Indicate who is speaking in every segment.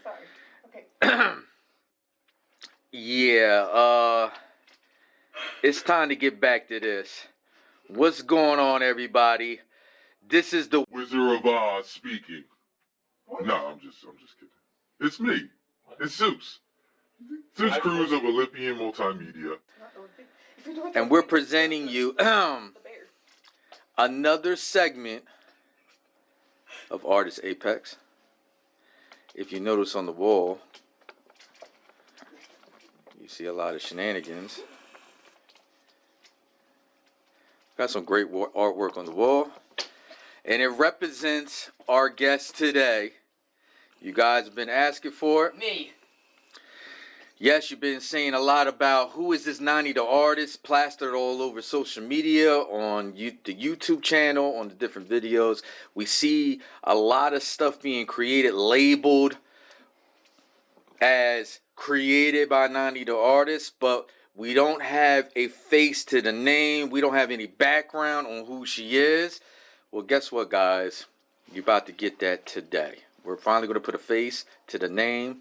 Speaker 1: sorry. Okay.
Speaker 2: Yeah, it's time to get back to this. What's going on, everybody? This is the
Speaker 3: Wizard of Oz speaking. No, I'm just kidding. It's me. It's ZEUS. ZEUS CRUZ of Olympian Multimedia.
Speaker 2: and we're presenting you another segment of Artist Apex. If you notice on the wall, you see a lot of shenanigans. Got some great artwork on the wall. And it represents our guest today. You guys have been asking for it.
Speaker 4: Me.
Speaker 2: Yes, you've been saying a lot about who is this Nani the artist, plastered all over social media, on the YouTube channel, on the different videos. We see a lot of stuff being created, labeled as created by Nani the artist, but we don't have a face to the name. We don't have any background on who she is. Well, guess what, guys? You're about to get that today. We're finally going to put a face to the name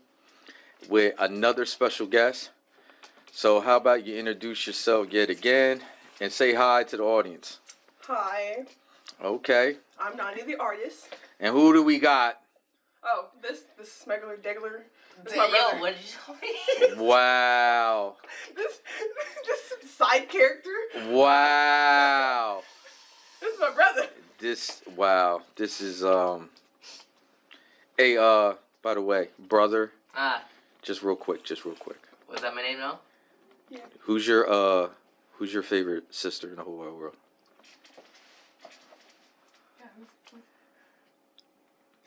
Speaker 2: with another special guest. So how about you introduce yourself yet again and say hi to the audience.
Speaker 1: Hi.
Speaker 2: Okay.
Speaker 1: I'm Nani the artist.
Speaker 2: And who do we got?
Speaker 1: Oh, this smuggler Degler. This
Speaker 4: Yo,
Speaker 1: my brother.
Speaker 4: what did you call me?
Speaker 2: Wow.
Speaker 1: this side character.
Speaker 2: Wow.
Speaker 1: This is my brother.
Speaker 2: Wow. This is hey, by the way, brother. Just real quick.
Speaker 4: Was that my name now?
Speaker 1: Yeah.
Speaker 2: Who's your favorite sister in the whole wide world?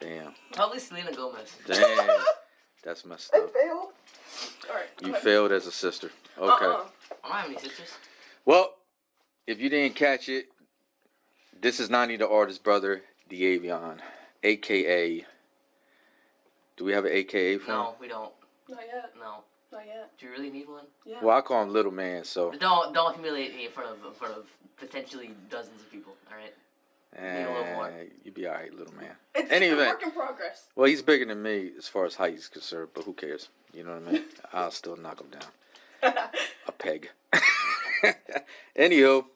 Speaker 2: Damn.
Speaker 4: Probably Selena Gomez.
Speaker 2: Damn. That's messed
Speaker 1: I
Speaker 2: up.
Speaker 1: failed. Alright.
Speaker 2: You failed as a sister. Okay.
Speaker 4: I don't have any sisters.
Speaker 2: Well, if you didn't catch it, this is Nani the artist's brother, the Avion, a.k.a. Do we have an AKA for him?
Speaker 4: No, we don't.
Speaker 1: Not yet.
Speaker 4: No.
Speaker 1: Not yet.
Speaker 4: Do you really need one?
Speaker 1: Yeah.
Speaker 2: Well, I call him Little Man, so.
Speaker 4: Don't humiliate me in front of potentially dozens of people. All right. Need a little more.
Speaker 2: You be alright, Little Man.
Speaker 1: It's
Speaker 2: Any
Speaker 1: a
Speaker 2: event.
Speaker 1: work in progress.
Speaker 2: Well, he's bigger than me as far as height is concerned, but who cares? You know what I mean? I'll still knock him down. A peg. Anywho,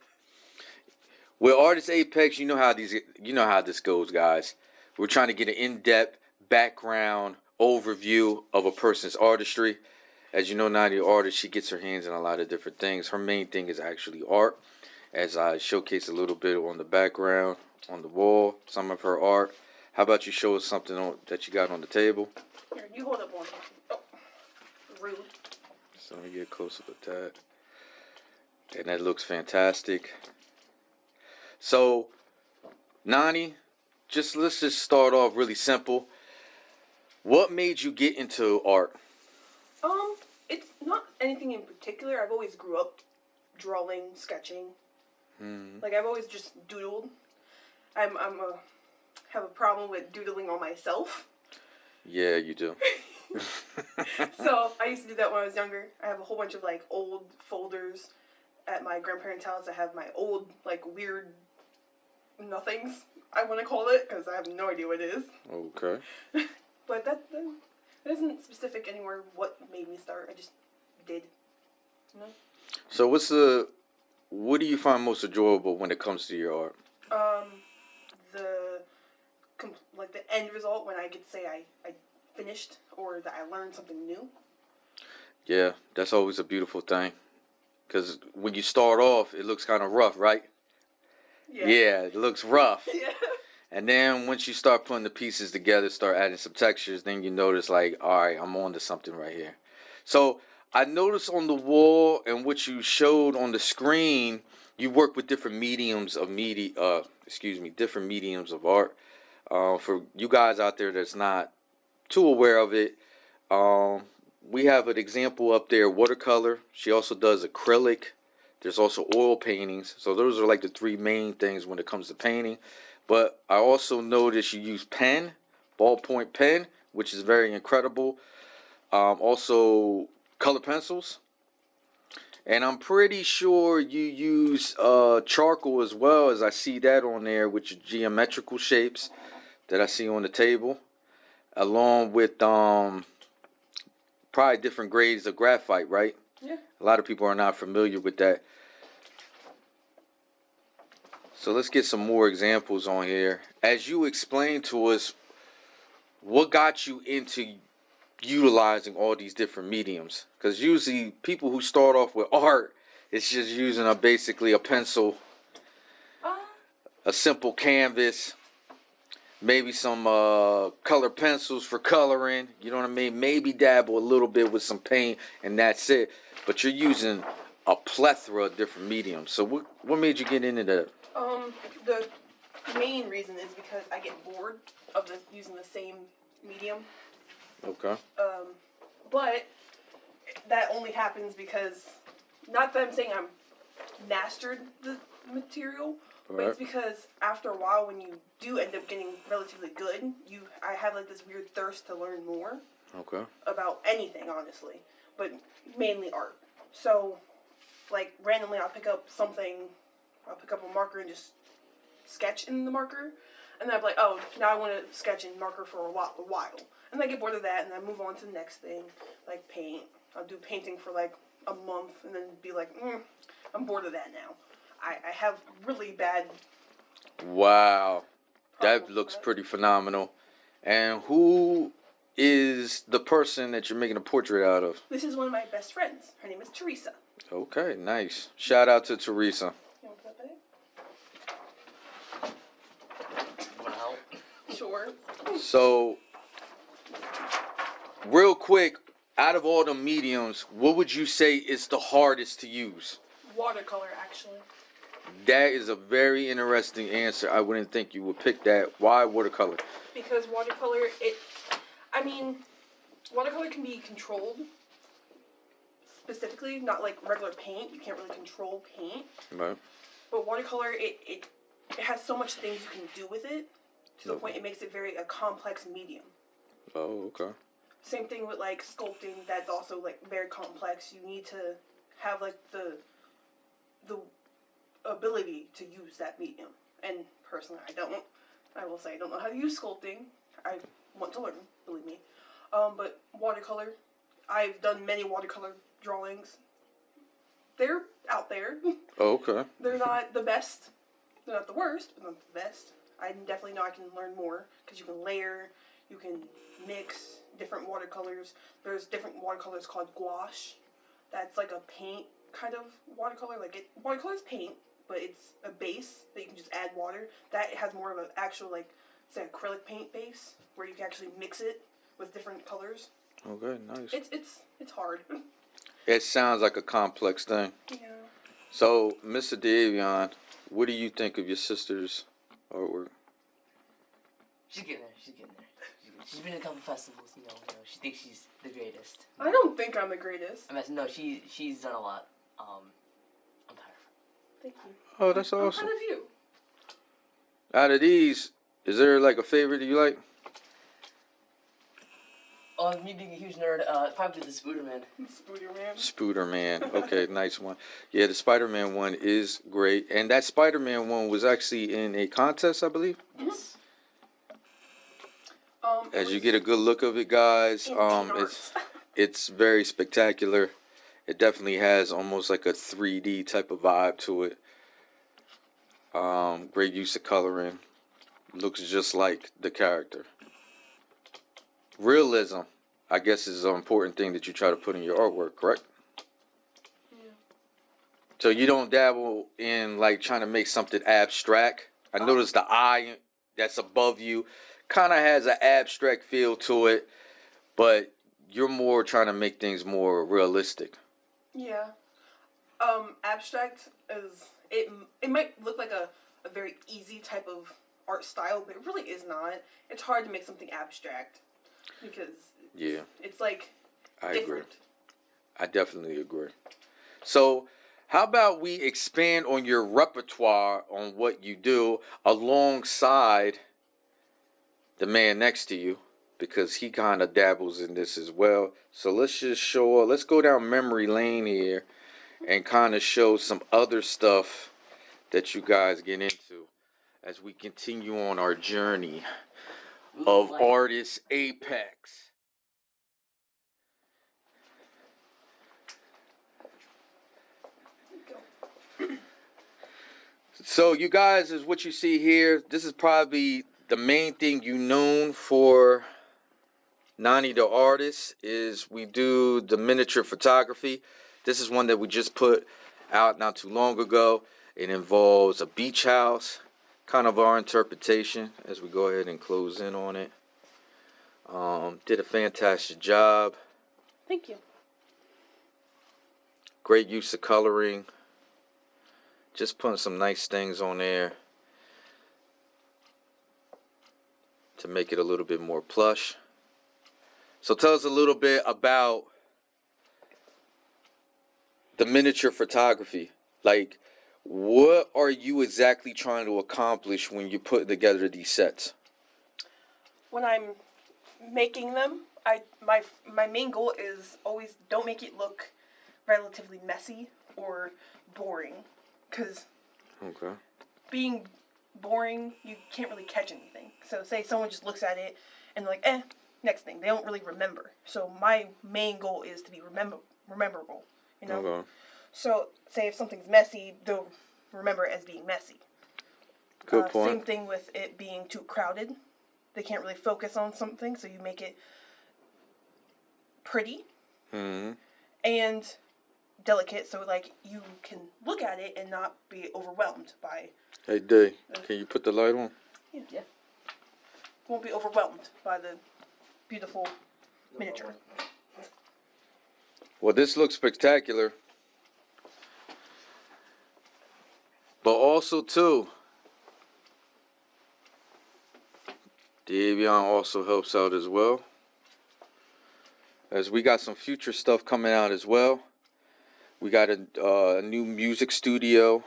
Speaker 2: with Artist Apex, you know how this goes, guys. We're trying to get an in-depth background overview of a person's artistry. As you know, Nani, the artist, she gets her hands in a lot of different things. Her main thing is actually art. As I showcase a little bit on the background, on the wall, some of her art. How about you show us something that you got on the table?
Speaker 1: Here, you hold up one. Oh, rude.
Speaker 2: So let me get close up at that. And that looks fantastic. So, Nani, let's just start off really simple. What made you get into art?
Speaker 1: It's not anything in particular. I've always grew up drawing, sketching. Like I've always just doodled. Have a problem with doodling on myself.
Speaker 2: Yeah, you do.
Speaker 1: So I used to do that when I was younger. I have a whole bunch of like old folders at my grandparents' house. I have my old like weird nothings, I want to call it, because I have no idea what it is.
Speaker 2: Okay.
Speaker 1: But that isn't specific anywhere what made me start. I just did. You know?
Speaker 2: So what do you find most enjoyable when it comes to your art?
Speaker 1: The end result, when I get to say I finished or that I learned something new.
Speaker 2: Yeah, that's always a beautiful thing. Because when you start off, it looks kind of rough, right? Yeah, it looks rough.
Speaker 1: Yeah.
Speaker 2: And then once you start putting the pieces together, start adding some textures, then you notice like, all right, I'm on to something right here. So I noticed on the wall and what you showed on the screen, you work with different mediums of different mediums of art. For you guys out there that's not too aware of it, we have an example up there, watercolor. She also does acrylic. There's also oil paintings. So those are like the three main things when it comes to painting. But I also noticed you use pen, ballpoint pen, which is very incredible. Also color pencils. And I'm pretty sure you use charcoal as well, as I see that on there with your geometrical shapes that I see on the table. along with probably different grades of graphite, right?
Speaker 1: Yeah.
Speaker 2: A lot of people are not familiar with that. So let's get some more examples on here. As you explained to us, what got you into utilizing all these different mediums? Because usually people who start off with art, it's just using basically a pencil, a simple canvas, maybe some color pencils for coloring, you know what I mean? Maybe dabble a little bit with some paint, and that's it. But you're using a plethora of different mediums. So what made you get into that?
Speaker 1: The main reason is because I get bored of using the same medium.
Speaker 2: Okay.
Speaker 1: But that only happens because, not that I'm saying I'm mastered the material, but it's because after a while, when you do end up getting relatively good, I have like this weird thirst to learn more.
Speaker 2: Okay.
Speaker 1: About anything, honestly, but mainly art. So, like, randomly I'll pick up a marker and just sketch in the marker, and then I'll be like, oh, now I want to sketch in marker for a while. And then I get bored of that, and then I move on to the next thing, like paint. I'll do painting for like a month, and then be like, I'm bored of that now. I have really bad...
Speaker 2: Wow. That looks pretty phenomenal. And who is the person that you're making a portrait out of?
Speaker 1: This is one of my best friends. Her name is Teresa.
Speaker 2: Okay, nice. Shout out to Teresa.
Speaker 1: You want to put that in?
Speaker 4: Want to help?
Speaker 1: Sure.
Speaker 2: So, real quick, out of all the mediums, what would you say is the hardest to use?
Speaker 1: Watercolor, actually.
Speaker 2: That is a very interesting answer. I wouldn't think you would pick that. Why watercolor?
Speaker 1: Because watercolor, watercolor can be controlled specifically, not like regular paint. You can't really control paint.
Speaker 2: Right.
Speaker 1: But watercolor, it has so much things you can do with it, to the point it makes it a complex medium.
Speaker 2: Oh, okay.
Speaker 1: Same thing with like sculpting, that's also like very complex. You need to have like the ability to use that medium. And personally, I will say I don't know how to use sculpting. I want to learn, believe me. But watercolor, I've done many watercolor drawings. They're out there.
Speaker 2: Oh, okay.
Speaker 1: They're not the best. They're not the worst, but not the best. I definitely know I can learn more, because you can layer, you can mix different watercolors. There's different watercolors called gouache. That's like a paint kind of watercolor. Watercolor is paint, but it's a base that you can just add water. That has more of an actual, like, say, acrylic paint base, where you can actually mix it with different colors.
Speaker 2: Okay, nice.
Speaker 1: It's hard.
Speaker 2: It sounds like a complex thing.
Speaker 1: Yeah.
Speaker 2: So, Mr. Davion, what do you think of your sister's artwork?
Speaker 4: She's getting there. She's been in a couple festivals, you know. She thinks she's the greatest.
Speaker 1: I don't think I'm the greatest.
Speaker 4: No, she's done a lot. I'm proud of her.
Speaker 1: Thank you.
Speaker 2: Oh, that's
Speaker 1: I'm
Speaker 2: awesome.
Speaker 1: proud of you.
Speaker 2: Out of these, is there like a favorite that you like?
Speaker 4: Me being a huge nerd, probably the Spooderman.
Speaker 1: Spooderman.
Speaker 2: Spooderman. Okay, nice one. Yeah, the Spider-Man one is great. And that Spider-Man one was actually in a contest, I believe.
Speaker 4: Yes.
Speaker 2: As you get a good look of it, guys, it's very spectacular. It definitely has almost like a 3D type of vibe to it. Great use of coloring. Looks just like the character. Realism, I guess, is an important thing that you try to put in your artwork, correct?
Speaker 1: Yeah.
Speaker 2: So you don't dabble in like trying to make something abstract. I noticed the eye that's above you kind of has an abstract feel to it, but you're more trying to make things more realistic.
Speaker 1: Yeah. Abstract is, it might look like a very easy type of art style, but it really is not. It's hard to make something abstract, because it's like
Speaker 2: I
Speaker 1: different.
Speaker 2: agree. I definitely agree. So how about we expand on your repertoire on what you do alongside the man next to you, because he kind of dabbles in this as well. So let's go down memory lane here and kind of show some other stuff that you guys get into as we continue on our journey. of
Speaker 4: Like,
Speaker 2: Artist Apex. So you guys, is what you see here. This is probably the main thing you known for Nani the artist is we do the miniature photography. This is one that we just put out not too long ago. It involves a beach house, kind of our interpretation as we go ahead and close in on it. Did a fantastic job.
Speaker 1: Thank you.
Speaker 2: Great use of coloring. Just putting some nice things on there to make it a little bit more plush. So tell us a little bit about the miniature photography. Like, what are you exactly trying to accomplish when you put together these sets?
Speaker 1: When I'm making them, my main goal is always don't make it look relatively messy or boring. Because
Speaker 2: Okay.
Speaker 1: being boring, you can't really catch anything. So say someone just looks at it and they're like, next thing. They don't really remember. So my main goal is to be rememberable, you know?
Speaker 2: Okay.
Speaker 1: So say if something's messy, they'll remember it as being messy.
Speaker 2: Good point.
Speaker 1: Same thing with it being too crowded. They can't really focus on something, so you make it pretty and delicate, so like you can look at it and not be overwhelmed by.
Speaker 2: Hey, Day, can you put the light on?
Speaker 1: Yeah. Won't be overwhelmed by the beautiful miniature.
Speaker 2: Well, this looks spectacular. But also, too, Davion also helps out as well. As we got some future stuff coming out as well. We got a new music studio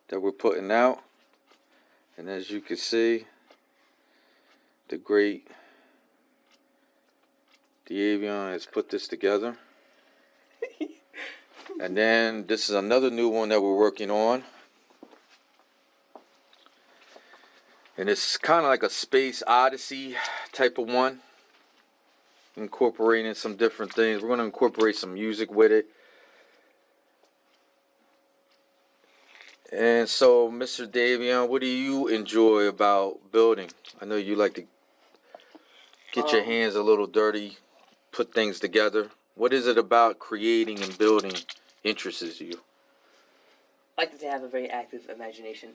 Speaker 2: that we're putting out. And as you can see, the great Davion has put this together. And then this is another new one that we're working on. And it's kind of like a space odyssey type of one. Incorporating some different things. We're going to incorporate some music with it. And so, Mr. Davion, what do you enjoy about building? I know you like to get your hands a little dirty, put things together. What is it about creating and building interests you?
Speaker 4: I like to have a very active imagination.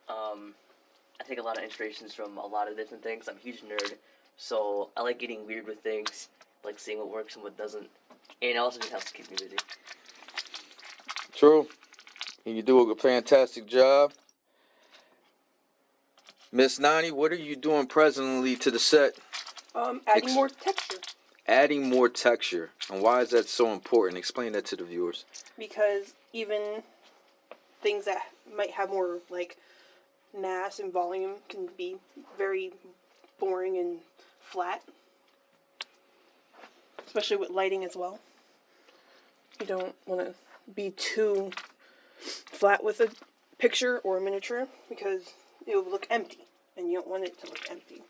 Speaker 4: I take a lot of inspirations from a lot of different things. I'm a huge nerd, so I like getting weird with things, like seeing what works and what doesn't. And it also just helps keep me busy.
Speaker 2: True. And you do a fantastic job. Miss Nani, what are you doing presently to the set?
Speaker 1: Adding more texture.
Speaker 2: Adding more texture. And why is that so important? Explain that to the viewers.
Speaker 1: Because even things that might have more like mass and volume can be very boring and flat. Especially with lighting as well. You don't want to be too flat with a picture or a miniature because it will look empty and you don't want it to look empty.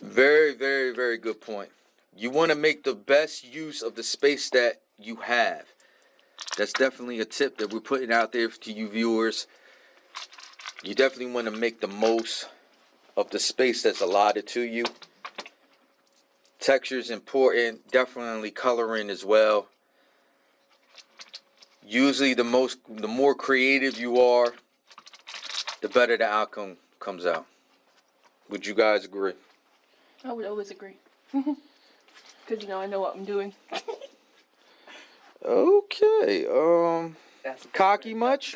Speaker 2: Very, very, very good point. You want to make the best use of the space that you have. That's definitely a tip that we're putting out there to you viewers. You definitely want to make the most of the space that's allotted to you. Texture is important, definitely coloring as well. Usually the more creative you are, the better the outcome comes out. Would you guys agree?
Speaker 1: I would always agree. Because, I know what I'm doing.
Speaker 2: Okay,
Speaker 4: That's
Speaker 2: cocky much?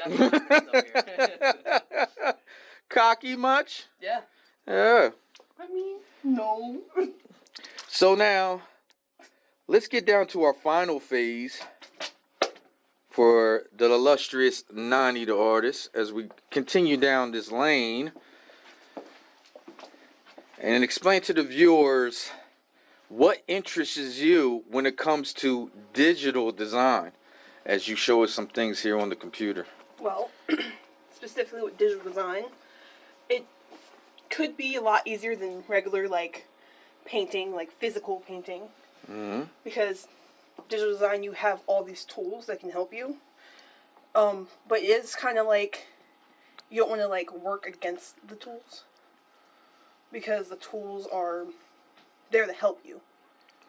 Speaker 2: Cocky much?
Speaker 4: Yeah.
Speaker 2: Yeah.
Speaker 1: I mean, no.
Speaker 2: So now, let's get down to our final phase for the illustrious Nani the artist as we continue down this lane and explain to the viewers what interests you when it comes to digital design as you show us some things here on the computer.
Speaker 1: Well, specifically with digital design, could be a lot easier than regular, like, painting, like physical painting.
Speaker 2: Mm-hmm.
Speaker 1: Because digital design, you have all these tools that can help you. But it is kind of like, you don't want to, like, work against the tools. Because the tools are there to help you.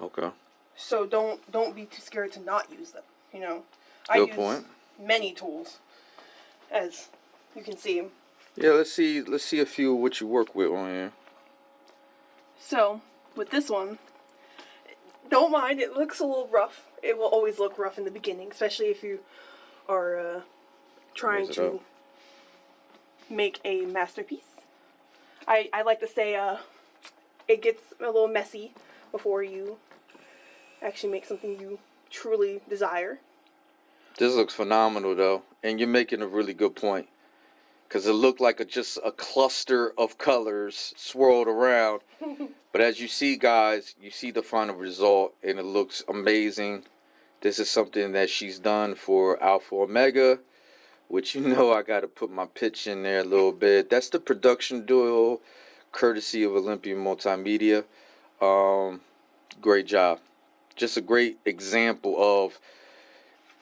Speaker 2: Okay.
Speaker 1: So don't be too scared to not use them, you know.
Speaker 2: Good
Speaker 1: I
Speaker 2: point.
Speaker 1: use many tools, as you can see.
Speaker 2: Yeah, let's see a few of what you work with on here.
Speaker 1: So, with this one, don't mind, it looks a little rough. It will always look rough in the beginning, especially if you are trying
Speaker 2: Raise it
Speaker 1: to
Speaker 2: up.
Speaker 1: make a masterpiece. I like to say it gets a little messy before you actually make something you truly desire.
Speaker 2: This looks phenomenal though, and you're making a really good point. Because it looked like just a cluster of colors swirled around. But as you see, guys, you see the final result, and it looks amazing. This is something that she's done for Alpha Omega, which you know I got to put my pitch in there a little bit. That's the production duo, courtesy of Olympian Multimedia. Great job. Just a great example of,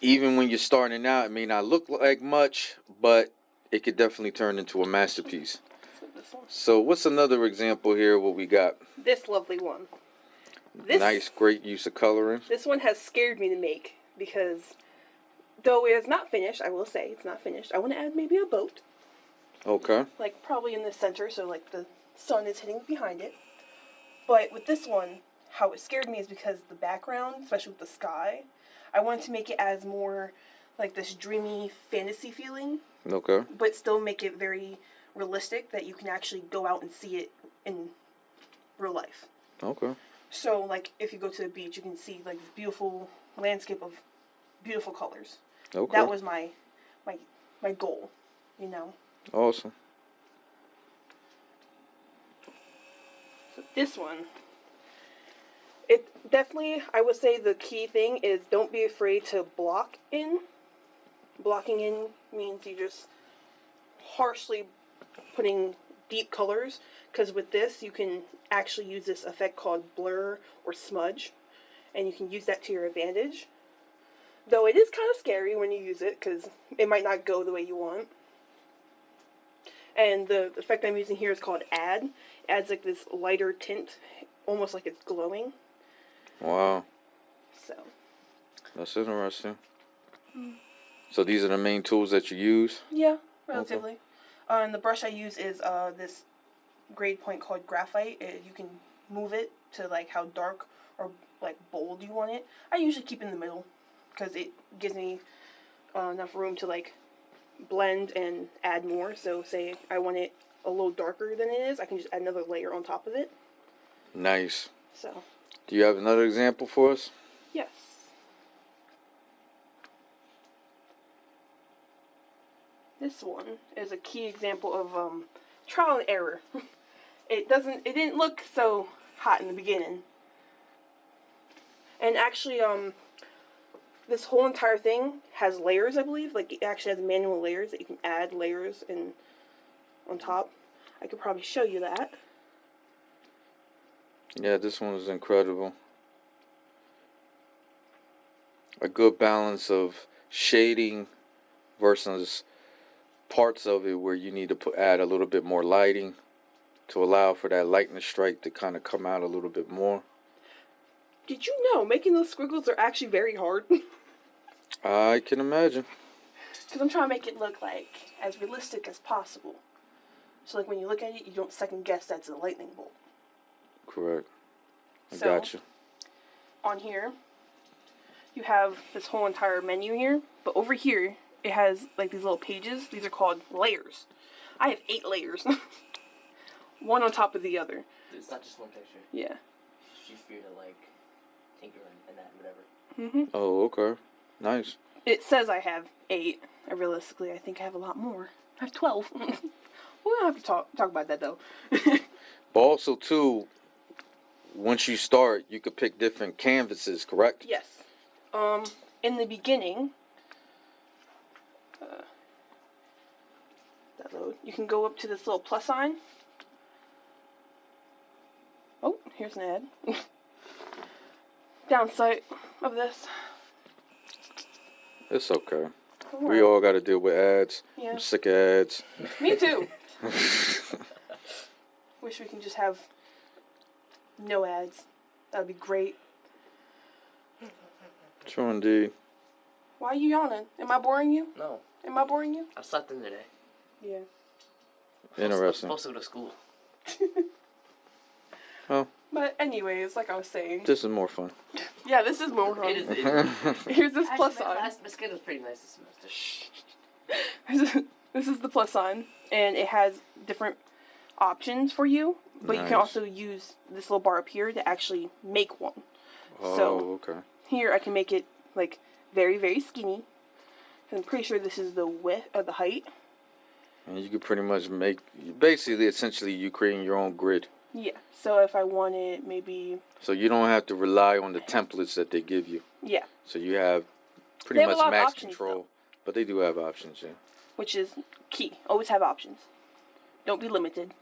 Speaker 2: even when you're starting out, it may not look like much, but it could definitely turn into a masterpiece.
Speaker 1: So this one.
Speaker 2: So what's another example here, what we got?
Speaker 1: This lovely one. This,
Speaker 2: Nice, great use of coloring.
Speaker 1: This one has scared me to make because, though it is not finished, I will say it's not finished. I want to add maybe a boat,
Speaker 2: Okay.
Speaker 1: like probably in the center, so like the sun is hitting behind it. But with this one, how it scared me is because the background, especially with the sky, I wanted to make it as more like this dreamy fantasy feeling,
Speaker 2: Okay.
Speaker 1: but still make it very realistic that you can actually go out and see it in real life.
Speaker 2: Okay.
Speaker 1: So, like, if you go to the beach, you can see, like, this beautiful landscape of beautiful colors.
Speaker 2: Okay.
Speaker 1: That was my goal, you know.
Speaker 2: Awesome.
Speaker 1: So this one, it definitely, I would say the key thing is don't be afraid to block in. Blocking in means you just harshly putting deep colors, because with this you can actually use this effect called blur or smudge, and you can use that to your advantage. Though it is kind of scary when you use it, because it might not go the way you want. And the effect I'm using here is called add. It adds like this lighter tint, almost like it's glowing.
Speaker 2: Wow.
Speaker 1: So.
Speaker 2: That's interesting. So these are the main tools that you use?
Speaker 1: Yeah, relatively. Okay. And the brush I use is this grade point called graphite. You can move it to like how dark or like bold you want it. I usually keep in the middle because it gives me enough room to like blend and add more. So say I want it a little darker than it is, I can just add another layer on top of it.
Speaker 2: Nice.
Speaker 1: So.
Speaker 2: Do you have another example for us?
Speaker 1: Yes. This one is a key example of trial and error. It didn't look so hot in the beginning. And actually, this whole entire thing has layers, I believe. Like, it actually has manual layers that you can add layers in on top. I could probably show you that.
Speaker 2: Yeah, this one is incredible. A good balance of shading versus parts of it where you need to add a little bit more lighting to allow for that lightning strike to kind of come out a little bit more.
Speaker 1: Did you know making those squiggles are actually very hard?
Speaker 2: I can imagine.
Speaker 1: Because I'm trying to make it look like as realistic as possible. So like when you look at it, you don't second guess that's a lightning bolt.
Speaker 2: Correct. I
Speaker 1: So,
Speaker 2: gotcha.
Speaker 1: On here, you have this whole entire menu here, but over here, it has like these little pages. These are called layers. I have 8 layers. One on top of the other.
Speaker 4: It's not just one picture.
Speaker 1: Yeah.
Speaker 4: She's free to like tinker and that, whatever.
Speaker 1: Mm-hmm.
Speaker 2: Oh, okay. Nice.
Speaker 1: It says I have 8. Realistically, I think I have a lot more. I have 12. We don't have to talk about that though.
Speaker 2: But also too, once you start, you could pick different canvases, correct?
Speaker 1: Yes. In the beginning, that load, you can go up to this little plus sign, here's an ad. Downside of this.
Speaker 2: It's okay. We
Speaker 1: Alright.
Speaker 2: all got to deal with ads.
Speaker 1: Yeah.
Speaker 2: I'm sick of ads.
Speaker 1: Me too. Wish we can just have no ads. That would be great.
Speaker 2: True indeed.
Speaker 1: Why are you yawning? Am I boring you?
Speaker 4: No,
Speaker 1: Am I boring you?
Speaker 4: I slept in today.
Speaker 1: Yeah.
Speaker 4: I'm
Speaker 2: Interesting.
Speaker 4: supposed to go to school.
Speaker 2: Well,
Speaker 1: But anyways, like I was saying.
Speaker 2: this is more fun.
Speaker 1: Yeah, this is more fun.
Speaker 4: It is.
Speaker 1: Here's this
Speaker 4: Actually,
Speaker 1: plus
Speaker 4: my
Speaker 1: sign.
Speaker 4: class, my schedule's pretty nice this semester.
Speaker 1: This is the plus sign, and it has different options for you, but you
Speaker 2: Nice.
Speaker 1: can also use this little bar up here to actually make one.
Speaker 2: Oh,
Speaker 1: So
Speaker 2: okay.
Speaker 1: here I can make it like very, very skinny. I'm pretty sure this is the width or the height.
Speaker 2: And you could pretty much make, basically, essentially, you creating your own grid.
Speaker 1: Yeah. So if I wanted maybe,
Speaker 2: So you don't have to rely on the templates that they give you.
Speaker 1: yeah,
Speaker 2: So you have pretty
Speaker 1: They have a
Speaker 2: much
Speaker 1: lot of
Speaker 2: max
Speaker 1: options,
Speaker 2: control.
Speaker 1: though.
Speaker 2: But they do have options, yeah.
Speaker 1: which is key. Always have options. Don't be limited.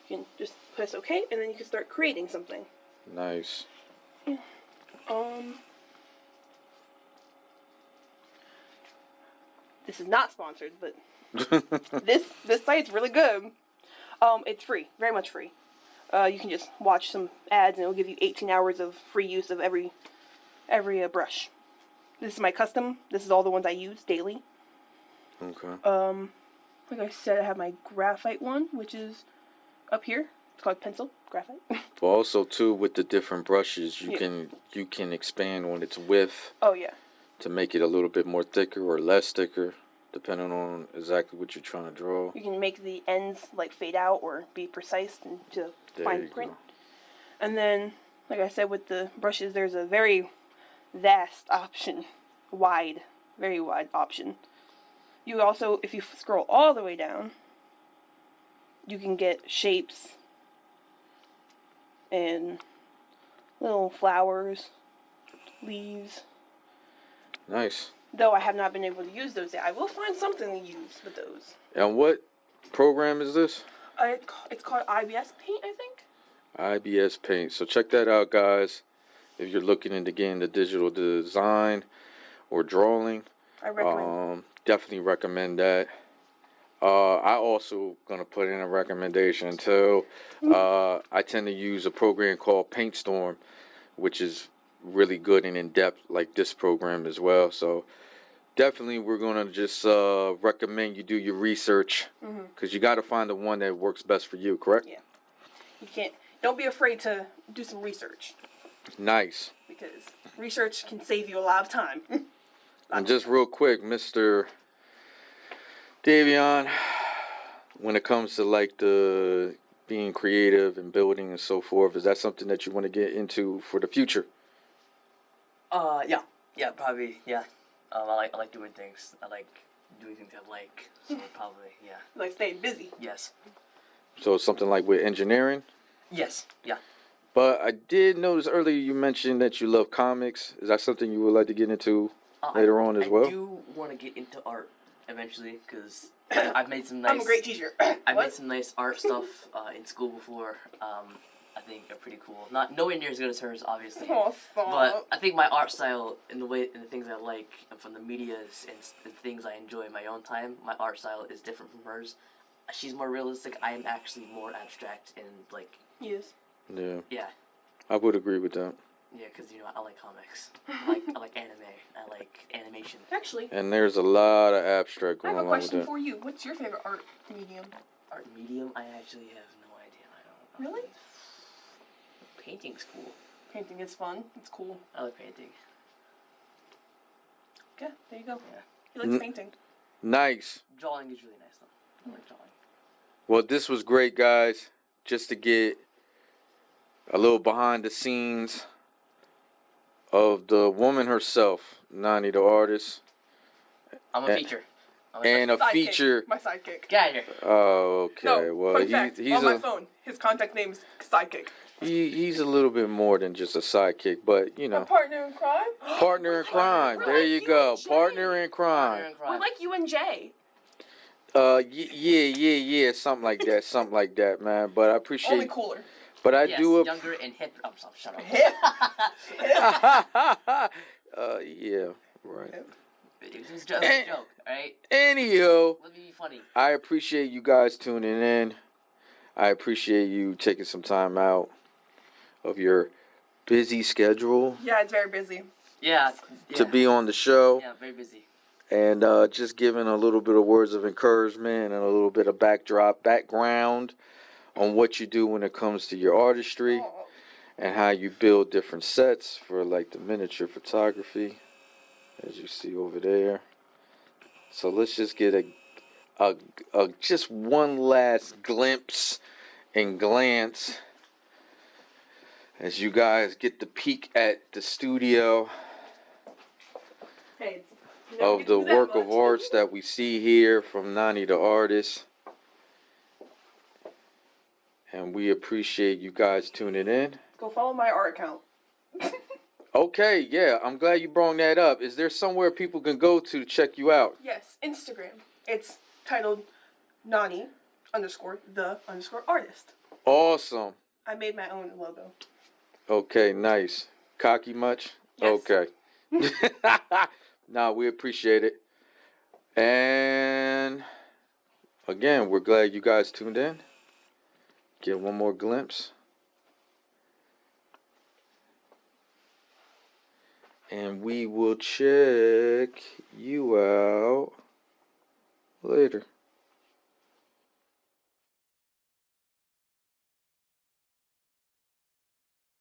Speaker 1: You can just press OK, and then you can start creating something.
Speaker 2: Nice.
Speaker 1: This is not sponsored, but this site's really good. It's free, very much free. You can just watch some ads, and it'll give you 18 hours of free use of every brush. This is my custom. This is all the ones I use daily.
Speaker 2: Okay.
Speaker 1: Like I said, I have my graphite one, which is up here. It's called pencil graphite.
Speaker 2: But also too, with the different brushes, you
Speaker 1: Yeah.
Speaker 2: can expand on its width
Speaker 1: Oh yeah.
Speaker 2: to make it a little bit more thicker or less thicker, depending on exactly what you're trying to draw.
Speaker 1: You can make the ends like fade out or be precise and to
Speaker 2: There
Speaker 1: fine
Speaker 2: you
Speaker 1: print.
Speaker 2: go.
Speaker 1: And then, like I said, with the brushes, there's a very vast option, very wide option. You also, if you scroll all the way down, you can get shapes and little flowers, leaves.
Speaker 2: Nice.
Speaker 1: Though I have not been able to use those yet. I will find something to use with those.
Speaker 2: And what program is this?
Speaker 1: It's called IBS Paint, I think.
Speaker 2: IBS Paint. So check that out, guys. If you're looking into getting the digital design or drawing,
Speaker 1: I recommend.
Speaker 2: definitely recommend that. I also gonna put in a recommendation too. I tend to use a program called PaintStorm, which is really good and in depth, like this program as well. So definitely, we're gonna just recommend you do your research, because you got to find the one that works best for you. Correct?
Speaker 1: Yeah. You can't. Don't be afraid to do some research,
Speaker 2: Nice.
Speaker 1: because research can save you a lot of time.
Speaker 2: And just real quick, Mr. Davion, when it comes to like the being creative and building and so forth, is that something that you want to get into for the future?
Speaker 4: Yeah, probably, yeah. I like doing things. I like doing things I like. So probably, yeah.
Speaker 1: Like staying busy.
Speaker 4: Yes.
Speaker 2: So something like with engineering?
Speaker 4: Yes. Yeah.
Speaker 2: But I did notice earlier you mentioned that you love comics. Is that something you would like to get into later on as well?
Speaker 4: I do want to get into art eventually, because I've made some nice.
Speaker 1: I'm a great teacher.
Speaker 4: I've
Speaker 1: What?
Speaker 4: made some nice art stuff in school before. I think they're pretty cool. Not nowhere near as good as hers, obviously.
Speaker 1: Oh, stop.
Speaker 4: But I think my art style and the things I like, and from the medias and the things I enjoy in my own time, my art style is different from hers. She's more realistic. I am actually more abstract and like,
Speaker 1: Yes.
Speaker 2: Yeah,
Speaker 4: yeah,
Speaker 2: I would agree with that.
Speaker 4: yeah. Because I like comics. I like anime. I like animation.
Speaker 1: Actually,
Speaker 2: And there's a lot of abstract
Speaker 1: I
Speaker 2: going
Speaker 1: have a
Speaker 2: on with
Speaker 1: question
Speaker 2: that.
Speaker 1: for you. What's your favorite art medium?
Speaker 4: Art medium. I actually have no idea. I don't.
Speaker 1: Really?
Speaker 4: Painting's cool.
Speaker 1: Painting is fun. It's cool.
Speaker 4: I like painting.
Speaker 1: Okay, there you go.
Speaker 4: Yeah.
Speaker 1: He likes painting.
Speaker 2: Nice.
Speaker 4: Drawing is really nice though. I like drawing.
Speaker 2: Well, this was great, guys. Just to get a little behind the scenes of the woman herself, Nani the artist,
Speaker 4: I'm a feature.
Speaker 2: and a
Speaker 1: Sidekick.
Speaker 2: feature.
Speaker 1: My sidekick.
Speaker 4: Get out of here.
Speaker 2: Oh, okay.
Speaker 1: No,
Speaker 2: Well,
Speaker 1: fun fact.
Speaker 2: he's
Speaker 1: On my
Speaker 2: a
Speaker 1: phone, his contact name is Sidekick.
Speaker 2: he's a little bit more than just a sidekick, but you
Speaker 1: A
Speaker 2: know,
Speaker 1: partner in crime?
Speaker 2: partner in crime.
Speaker 1: We're
Speaker 2: There
Speaker 1: like
Speaker 2: you
Speaker 1: you
Speaker 2: go,
Speaker 1: and Jay.
Speaker 2: partner in crime.
Speaker 1: We're like you and Jay.
Speaker 2: Yeah, something like that, man. But I appreciate.
Speaker 1: Only cooler.
Speaker 2: But I
Speaker 4: Yes,
Speaker 2: do.
Speaker 4: younger and hip. Oh, shut up.
Speaker 1: Hip.
Speaker 2: Yeah, right.
Speaker 4: It was a joke, alright?
Speaker 2: Anywho,
Speaker 4: Let me be funny.
Speaker 2: I appreciate you guys tuning in. I appreciate you taking some time out of your busy schedule
Speaker 1: Yeah, it's very busy.
Speaker 4: Yeah.
Speaker 2: to be on the show.
Speaker 4: Yeah, very busy.
Speaker 2: And just giving a little bit of words of encouragement and a little bit of background on what you do when it comes to your artistry
Speaker 1: Oh.
Speaker 2: and how you build different sets for like the miniature photography, as you see over there. So let's just get a just one last glimpse and glance as you guys get the peek at the studio
Speaker 1: Hey, you never
Speaker 2: of
Speaker 1: get
Speaker 2: the
Speaker 1: to do that
Speaker 2: work of
Speaker 1: much.
Speaker 2: arts that we see here from Nani the artist. And we appreciate you guys tuning in.
Speaker 1: Go follow my art account.
Speaker 2: Okay, yeah, I'm glad you brought that up. Is there somewhere people can go to check you out?
Speaker 1: Yes, Instagram. It's titled Nani _the_ artist.
Speaker 2: Awesome.
Speaker 1: I made my own logo.
Speaker 2: Okay, nice. Cocky much?
Speaker 1: Yes.
Speaker 2: Okay. Nah, we appreciate it. And again, we're glad you guys tuned in. Get one more glimpse. And we will check you out later.